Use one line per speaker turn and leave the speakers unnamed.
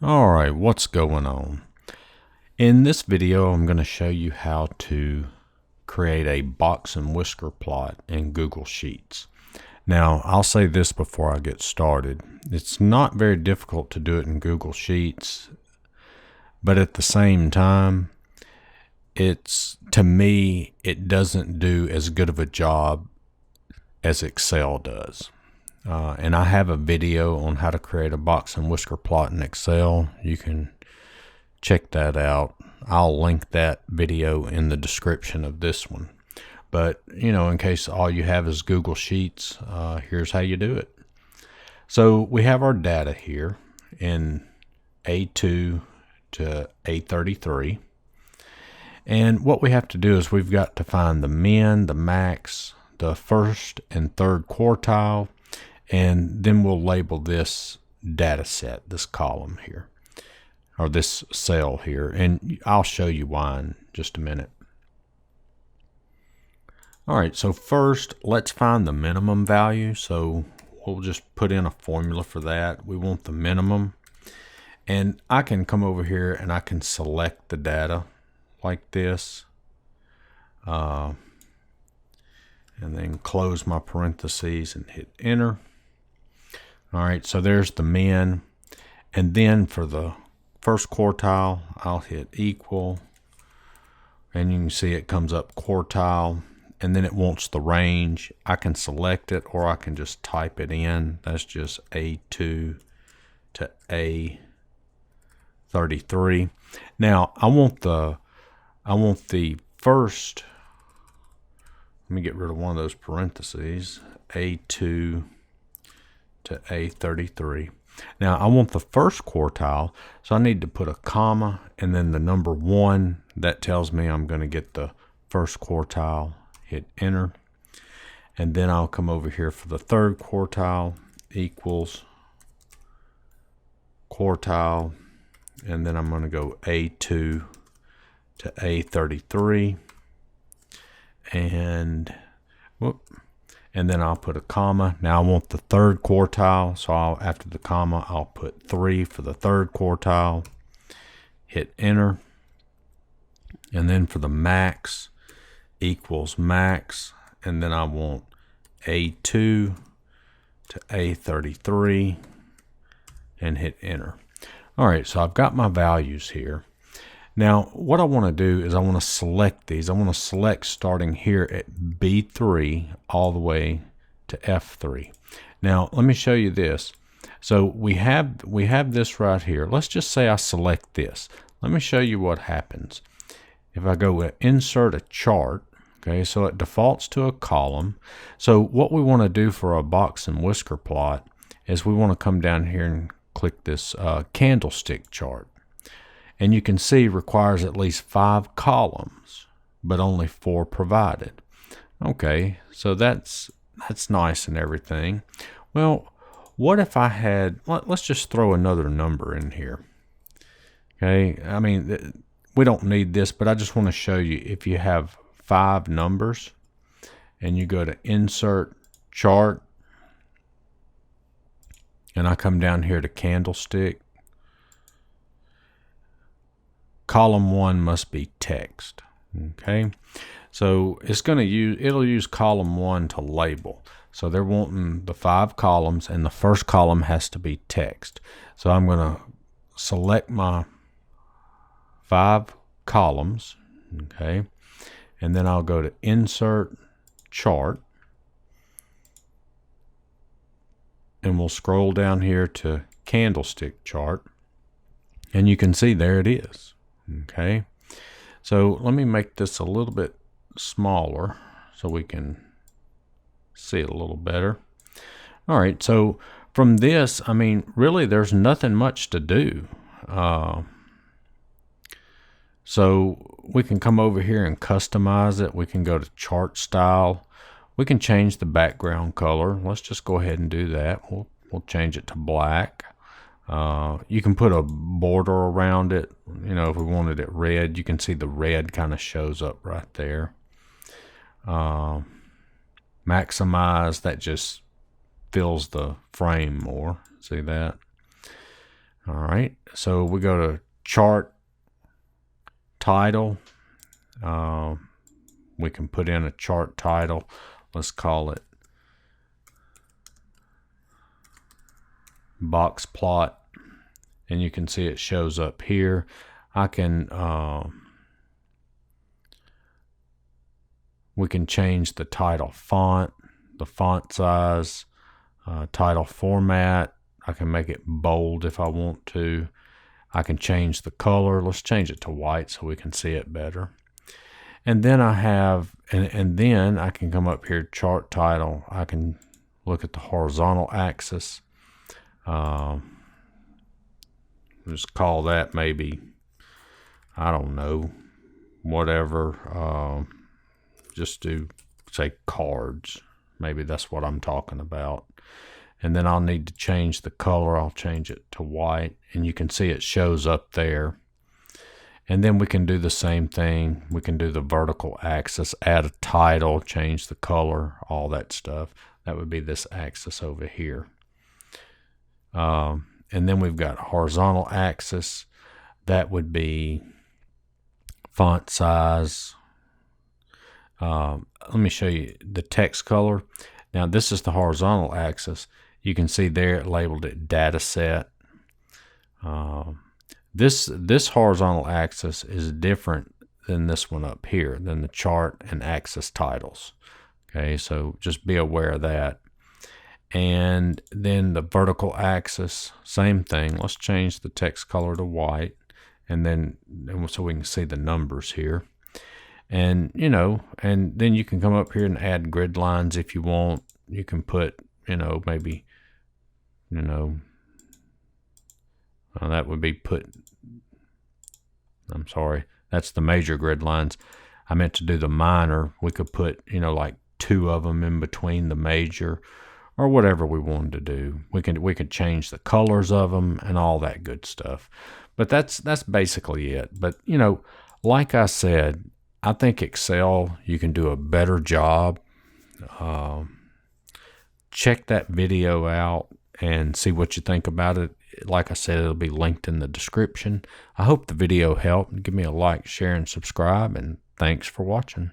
Alright, what's going on? In this video, I'm going to show you how to create a box and whisker plot in Google Sheets. Now, I'll say this before I get started. It's not very difficult to do it in Google Sheets, but at the same time, to me, it doesn't do as good of a job as Excel does. And I have a video on how to create a box and whisker plot in Excel. You can check that out. I'll link that video in the description of this one. But, in case all you have is Google Sheets, here's how you do it. So we have our data here in A2 to A33. And what we have to do is we've got to find the min, the max, the first and third quartile, and then we'll label this data set, this column here, or this cell here, and I'll show you why in just a minute. All right, so first let's find the minimum value. So we'll just put in a formula for that. We want the minimum, and I can come over here and I can select the data like this, and then close my parentheses and hit enter. All right, so there's the min, and then for the first quartile, I'll hit equal, and you can see it comes up quartile, and then it wants the range. I can select it, or I can just type it in. That's just A2 to A33. Now, I want the first, let me get rid of one of those parentheses, A2 to A33. Now I want the first quartile, so I need to put a comma and then the number 1. That tells me I'm going to get the first quartile. Hit enter, and then I'll come over here for the third quartile, equals quartile, and then I'm going to go A2 to A33, and then I'll put a comma. Now I want the third quartile, so after the comma, I'll put 3 for the third quartile, hit enter, and then for the max, equals max, and then I want A2 to A33, and hit enter. All right, so I've got my values here. Now, what I want to do is I want to select these. I want to select starting here at B3 all the way to F3. Now, let me show you this. So we have this right here. Let's just say I select this. Let me show you what happens. If I go with insert a chart, okay, so it defaults to a column. So what we want to do for a box and whisker plot is we want to come down here and click this candlestick chart. And you can see requires at least 5 columns, but only 4 provided. Okay, so that's nice and everything. Well, what if I had, let's just throw another number in here. Okay, I mean, we don't need this, but I just want to show you if you have 5 numbers and you go to insert chart, and I come down here to candlestick, column 1 must be text. Okay, so it'll use column 1 to label. So they're wanting the 5 columns, and the first column has to be text. So I'm going to select my 5 columns, okay, and then I'll go to insert chart, and we'll scroll down here to candlestick chart, and you can see there it is. Okay, so let me make this a little bit smaller so we can see it a little better. All right, so from this, I mean, really there's nothing much to do. So we can come over here and customize it. We can go to chart style. We can change the background color. Let's just go ahead and do that. We'll change it to black. You can put a border around it. If we wanted it red, you can see the red kind of shows up right there. Maximize, that just fills the frame more. See that? All right, so we go to chart title. We can put in a chart title. Let's call it box plot, and you can see it shows up here. I can we can change the title font, the font size, title format. I can make it bold if I want to. I can change the color. Let's change it to white so we can see it better. And then I have, and then I can come up here, chart title. I can look at the horizontal axis. Just call that maybe, I don't know, whatever. Just do, say, cards. Maybe that's what I'm talking about. And then I'll need to change the color. I'll change it to white, and you can see it shows up there. And then we can do the same thing. We can do the vertical axis, add a title, change the color, all that stuff. That would be this axis over here. And then we've got horizontal axis. That would be font size. Let me show you the text color. Now this is the horizontal axis. You can see there it labeled it data set. This horizontal axis is different than this one up here, than the chart and axis titles. Okay, so just be aware of that. And then the vertical axis, same thing. Let's change the text color to white, and then so we can see the numbers here. And and then you can come up here and add grid lines if you want. You can put, maybe, that would be I'm sorry, that's the major grid lines. I meant to do the minor. We could put, like 2 of them in between the major, or whatever we wanted to do. We could change the colors of them and all that good stuff. But that's basically it. But, like I said, I think Excel, you can do a better job. Check that video out and see what you think about it. Like I said, it'll be linked in the description. I hope the video helped. Give me a like, share, and subscribe, and thanks for watching.